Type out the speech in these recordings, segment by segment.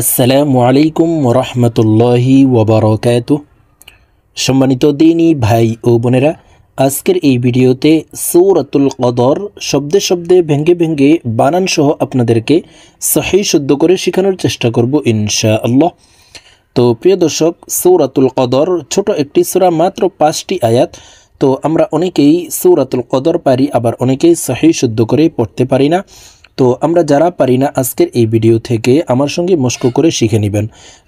আসসালামু আলাইকুম রহমতুল্লাহি ওয়াবারাকাতুহ। সম্মানিত দিনী ভাই ও বোনেরা, আজকের এই ভিডিওতে সূরাতুল কদর শব্দে শব্দে ভেঙ্গে ভেঙ্গে বানান সহ আপনাদেরকে সহিহ শুদ্ধ করে শেখানোর চেষ্টা করব ইনশাআল্লাহ। তো প্রিয় দর্শক, সূরাতুল কদর ছোট একটি সূরা, মাত্র 5টি আয়াত। তো আমরা অনেকেই সূরাতুল কদর পারি, আবার অনেকেই সহিহ শুদ্ধ করে পড়তে পারি না। তো আমরা যারা পারি না, আজকের এই ভিডিও থেকে আমার সঙ্গে মস্ক করে শিখে নেবেন।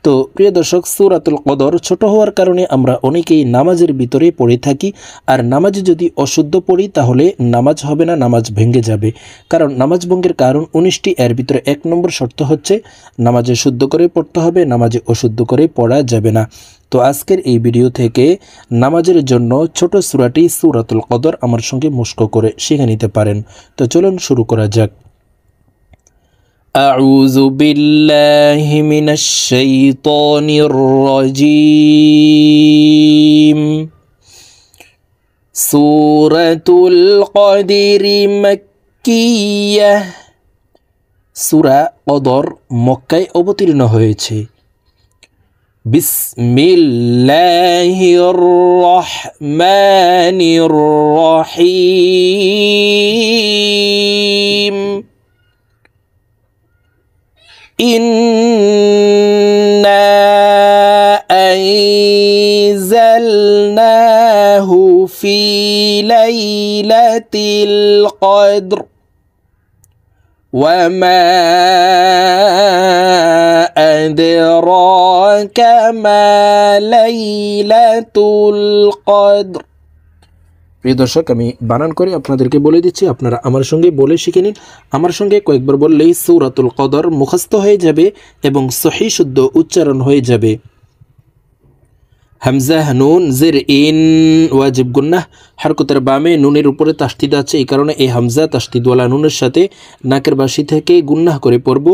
তো প্রিয় দর্শক, সূরাতুল কদর ছোট হওয়ার কারণে আমরা অনেকেই নামাজের ভিতরে পড়ে থাকি, আর নামাজে যদি অশুদ্ধ পড়ি তাহলে নামাজ হবে না, নামাজ ভেঙে যাবে। কারণ নামাজ ভঙ্গের কারণ 19টি, এর ভিতরে 1 নম্বর শর্ত হচ্ছে নামাজে শুদ্ধ করে পড়তে হবে, নামাজে অশুদ্ধ করে পড়া যাবে না। তো আজকের এই ভিডিও থেকে নামাজের জন্য ছোট সূরাটি সূরাতুল কদর আমার সঙ্গে মস্ক করে শিখে নিতে পারেন। তো চলুন শুরু করা যাক। أعوذ بالله من الشيطان الرجيم سورة القدر مكية সূরা কদর মক্কায় অবতীর্ণ হয়েছে। বিসমিল্লাহির রহমানির রহিম إنا أنزلناه في ليلة القدر وما أدراك ما ليلة القدر। প্রিয় দর্শক, আমি বানান করে আপনাদেরকে বলে দিচ্ছি, আপনারা আমার সঙ্গে বলে শিখে নিন। আমার সঙ্গে কয়েকবার বললেই সূরাতুল কদর মুখস্থ হয়ে যাবে এবং সহিহ শুদ্ধ উচ্চারণ হয়ে যাবে। হামজা নুন জের ইন ওয়াজিব গুন্নাহ, হরকতের বামে নুনের উপরে তাসদিদ আছে, এই কারণে এই হামজা তাসদিদওয়ালা নুনের সাথে নাকের বাসি থেকে গুন্নাহ করে পড়ব।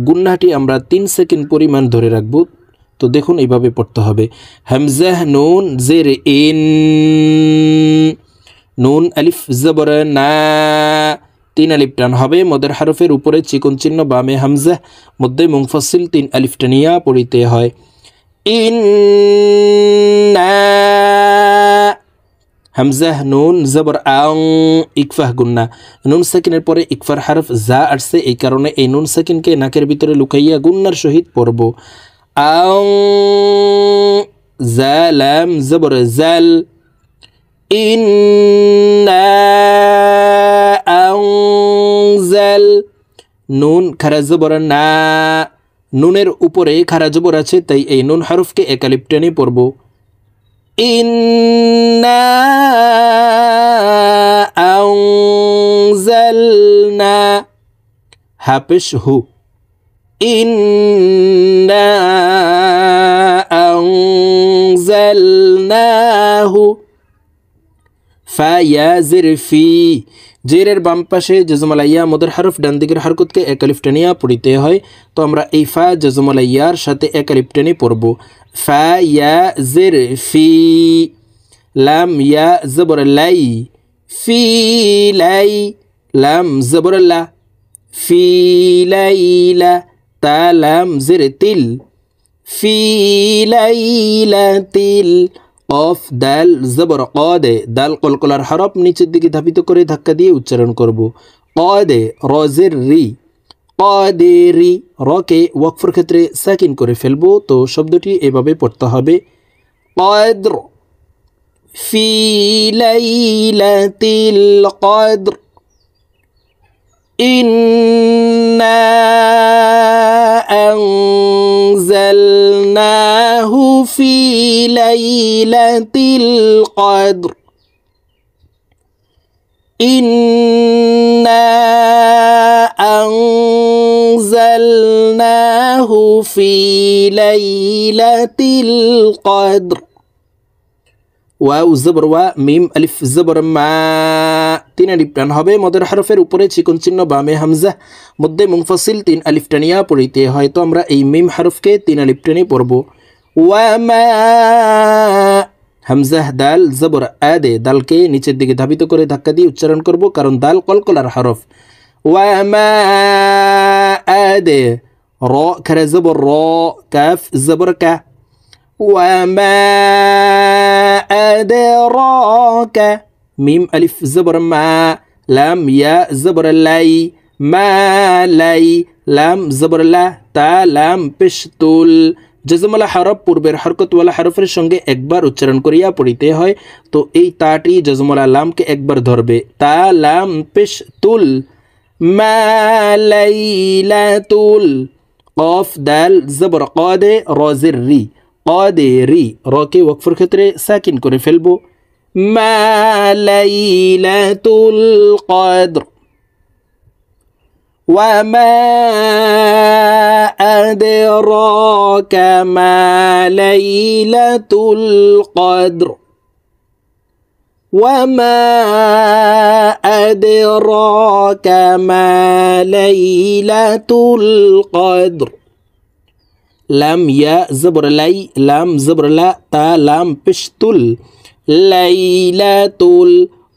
গুন্নাহটি আমরা 3 সেকেন্ড পরিমাণ ধরে রাখব। তো দেখুন, এইভাবে পড়তে হবে। হামজা নুন জের ইন, নুন আলিফ জবর না, 3 আলিফ টান হবে। মদের হরফের উপরে চিকন চিহ্ন, বামে হামজা, মধ্যে মুনফাসিল 3 আলিফ টানিয়া পড়িতে হয়। ইন্না, হামজা নুন জবর আং, ইকফাহ গুন্না, নুন সাকিনের পরে ইকফার হরফ যা আসছে, এই কারণে এই নুন সাকিনকে নাকের ভিতরে লুকাইয়া গুন্নার সহিত পড়ব। আং, জালাম জবর জাল, ইন্না আনজাল, নুন খারা জবর না, নুনের উপরে খারা জবর আছে, তাই এই নুন হরফকে 1 আলিফ টেনে পড়ব। ইন্না আনজালনা, হাফেশ হু, ইন্না আনজালনাহু। ফা ইয়া জের ফি, জেরের বাম পাশে জজমালাইয়া মদের হরফ, ডান দিকের হরকতকে 1 আলিফ টানিয়া পড়িতে হয়। তো আমরা এই ফা জজমালাইয়ার সাথে 1 আলিফ টেনে পড়ব। ফা ইয়া জের ফি, লাম ইয়া জবর লাই, ফি লাই, লাম জবর লা, ফি লাইলা, তা লাম জের তিল, ফি লাইলাতিল, অফ দাল জবর কদে, দাল কলকলার হরফ নিচের দিকে ধাবিত করে ধাক্কা দিয়ে উচ্চারণ করব। কদে, রজের রি, কদে রি, রকে ওয়াকফের ক্ষেত্রে সাকিন করে ফেলবো। তো শব্দটি এভাবে পড়তে হবে। কদর, ফি লাইলাতিল কদর, ইন্না আনজালনাহু ফি লাইলাতিল কদর, ইন্না আনজালনাহু ফি লাইলাতিল কদর। ওয়াও জবর ওয়া, মিম আলিফ জবর মা, 3 আলিফ টান হবে। মদের হরফের উপরে চিকন চিহ্ন, বামে হামজা, মধ্যে মুনফাসিল 3 আলিফ টানিয়া পড়িতে হয়। তো আমরা এই মিম হরফকে 3 আলিফ টেনে পড়ব। ওয়া মা, হামজা দাল জবর আদে, দালকে নিচের দিকে ধাবিত করে ধাক্কা দিয়ে উচ্চারণ করব, কারণ দাল কলকলার হরফ। ওয়া মা আদে, را خرا زبر را كاف زبر كا وما أدراك ميم ألف زبر ما لام يا زبر لاي ما লাই লাম জবর লা তা লাম পেশ তুল জজমওয়ালা হরফ পূর্বের হরকতওয়ালা হরফের সঙ্গে একবার উচ্চারণ করিয়া পড়িতে হয়। তো এই তাটি জজমওয়ালা লামকে একবার ধরবে। তা লাম পেশ তুল মা লাইলাতুল কফ দাল জবর কাদে রজের রি কাদে রি রকে ওয়াকফের ক্ষেত্রে সাকিন করে ফেলবো। মা লাইলাতুল কদর وما أدراك ما ليلة القدر وما أدراك ما ليلة القدر لام يا زبر لي لام زبر لا تا لام بشتل ليلة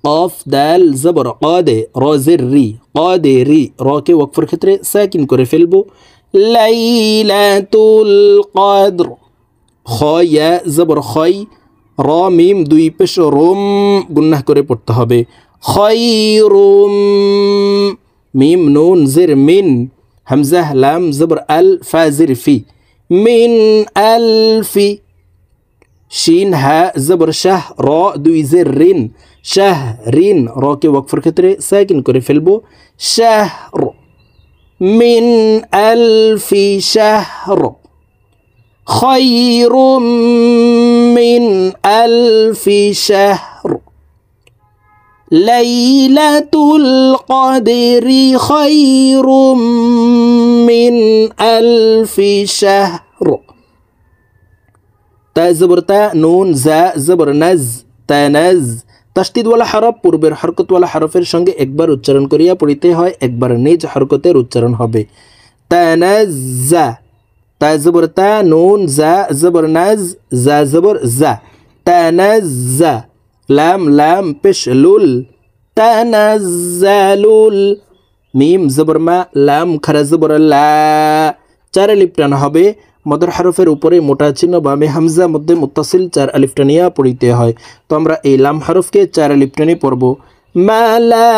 قاف دال زبر قادة رازر ري قادة ري راكي وقفر ক্ষেত্রে সাকিন করে ফেলবো। লাইলাতুল কদর খ ইয়া জবর খই র মিম দুই পেশ রুম গুন্নাহ করে পড়তে হবে। খয়রুম মিম নুন জির মিন হামজাহ লাম জবর আল ফা জির ফি মিন আলফি শিন হা জবর শাহ র দুই জির রিন শাহরিন রকে ওয়াকফের ক্ষেত্রে সাকিন করে ফেলবো। শাহর মিন আলফি শাহর খায়রুম মিন আলফি শাহর লাইলাতুল কদরি খায়রুম মিন আলফি শাহর তা জবর তা নুন জা জবর নাজ তানাজ তাসদিদওয়ালা হরফ পূর্বের হরকতওয়ালা হরফের সঙ্গে একবার উচ্চারণ করিয়া পড়িতে হয়, একবার নিজ হরকতের উচ্চারণ হবে। তানাজ্জা তা জবর তা নুন জা জবর নাজ জা জবর জা তানাজ্জা লাম লাম পেশ লুল তানাজ্জালুল মিম জবর মা লাম খারা জবর লা চার আলিফ টানা হবে। মদের হরফের উপরে মোটা চিহ্ন বামে হামজা মধ্যে মুত্তাসিল চার আলিফ টানিয়া পড়িতে হয়। তো আমরা এই লাম হরফকে চার আলিফ টানি পড়ব। মালা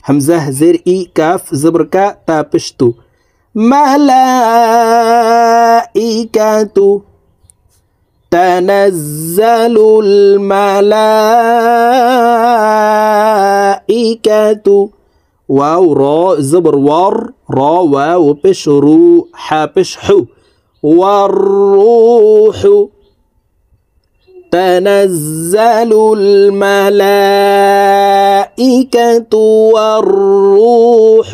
হামজা জের ই কাফ জবর কা তা পেশতু মালাইকাতু তানাজ্জালুল মালাইকাতু واو را زبر وار را واو بش رو حا بش حو والروح تنزل الملائكة والروح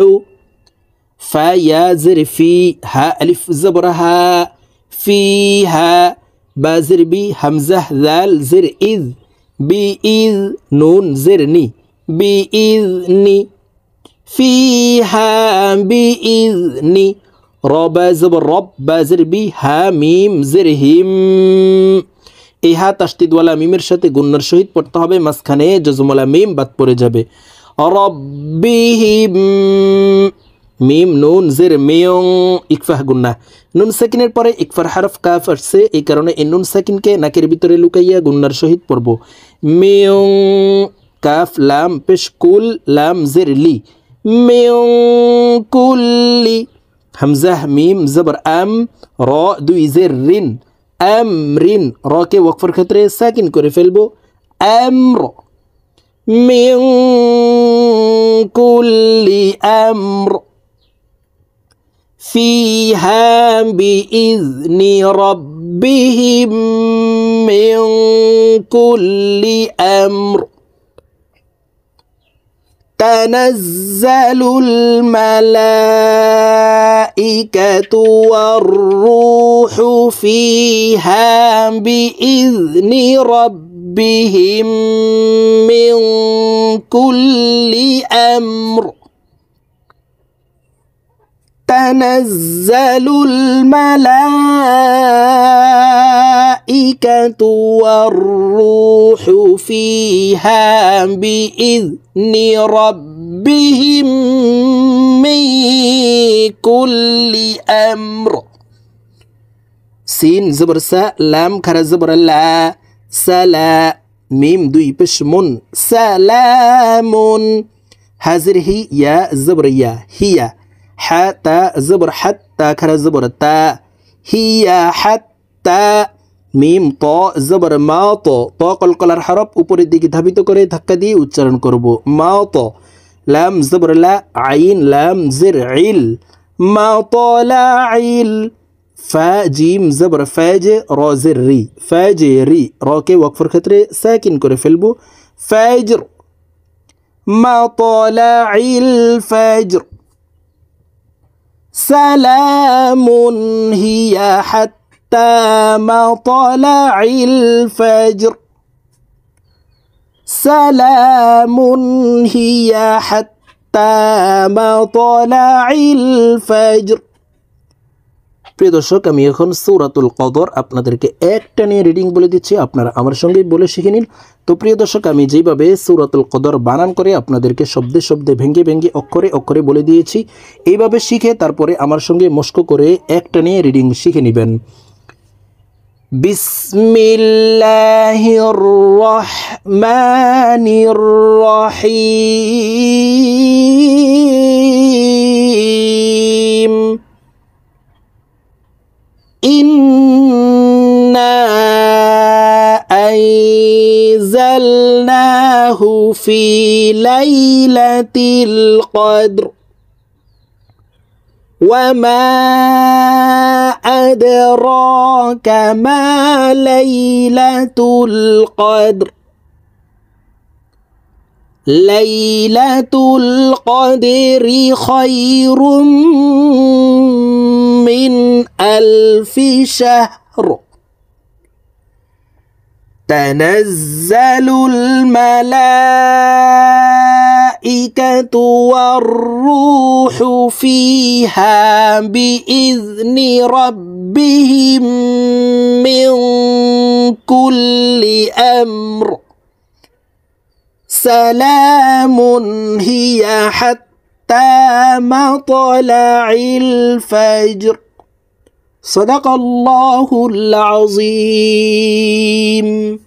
فيا زر في ها ألف زبرها فيها بازر بي همزة ذال زر إذ بإذ نون زرني بإذني فيها بإذني رب زبر رب بازر بي ها ميم زرهم ইহা তাসদিদওয়ালা মিমের সাথে গুন্নার সহিত পড়তে হবে, মাঝখানে জজমওয়ালা মিম বাদ পড়ে যাবে। রব্বিহিম মিম নুন জের মিয়ং ইকফাহ গুন্না নুন সাকিনের পরে ইকফার হরফ কাফ আসছে, এই কারণে এই নুন সাকিনকে নাকের ভিতরে লুকাইয়া গুন্নার সহিত পড়ব। মিয়ং কাফ লাম পেশ কুল লাম জের লি মিয়ং কুল্লি হামজাহ মিম জবর আম র দুই জের রিন আমরিন রকে ওয়াকফের ক্ষেত্রে সাকিন করে ফেলবো। আমর মিন কুল্লি আমর ফিহা বিইذনি রাব্বিহিম মিন কুল্লি আমর تنزل الملائكة والروح فيها بإذن ربهم من كل أمر تنزل الملائكة والروح فيها بإذن ربهم من কুল্লি আমর। সিন জবর সা, লাম খারা জবর লা, সালা, মিম দুই পেশ মুন, সালামুন। হাজির হি, ইয়া জবর ইয়া, হিয়া। হা তা জবর হাত, তা খারা জবর তা, হিয়া হাত্তা। মিম ত জবর মা, ত কলকলার হরফ উপরের দিকে ধাবিত করে ধাক্কা দিয়ে উচ্চারণ করব, মা ত। লাম জবর লা, আইন লাম জির ইল, মা তলা ইল। ফা জিম জবর ফাজে, র জির রি, ফাজে রি। রকে ওয়াকফের ক্ষেত্রে সাকিন করে ফেলবো, ফাজর। মা তলা ইল ফাজর। সালামুন হিয়া হাত্তা মাতলাইল ফাজর। সালামুন হিয়া হাত্তা মাতলাইল ফাজর। প্রিয় দর্শক, আমি এখন সূরাতুল কদর আপনাদেরকে একটা নিয়ে রিডিং বলে দিচ্ছি, আপনারা আমার সঙ্গেই বলে শিখে নিন। তো প্রিয় দর্শক, আমি যেভাবে সূরাতুল কদর বানান করে আপনাদেরকে শব্দে শব্দে ভেঙ্গে ভেঙ্গে অক্ষরে অক্ষরে বলে দিয়েছি, এইভাবে শিখে তারপরে আমার সঙ্গে মস্ক করে একটা নিয়ে রিডিং শিখে নেবেন। বিসমিল্লাহির রহমানির রহিম। ইন্না আনজালনাহু ফি লাইলাতিল কদর ওয়া মা আদরাকা মা লাইলাতুল কদর। লাইলাতুল কদরি খায়রুম মিন আলফি শাহর। তানাজ্জালুল মালাইকাতু ওয়ার-রূহু ফিহা বিইذনি রাব্বিহিম মিন কুল্লি আমর। সালামুন হিয়া হাত্তা মাতলাইল ফাজর। সাদাকাল্লাহুল আযীম।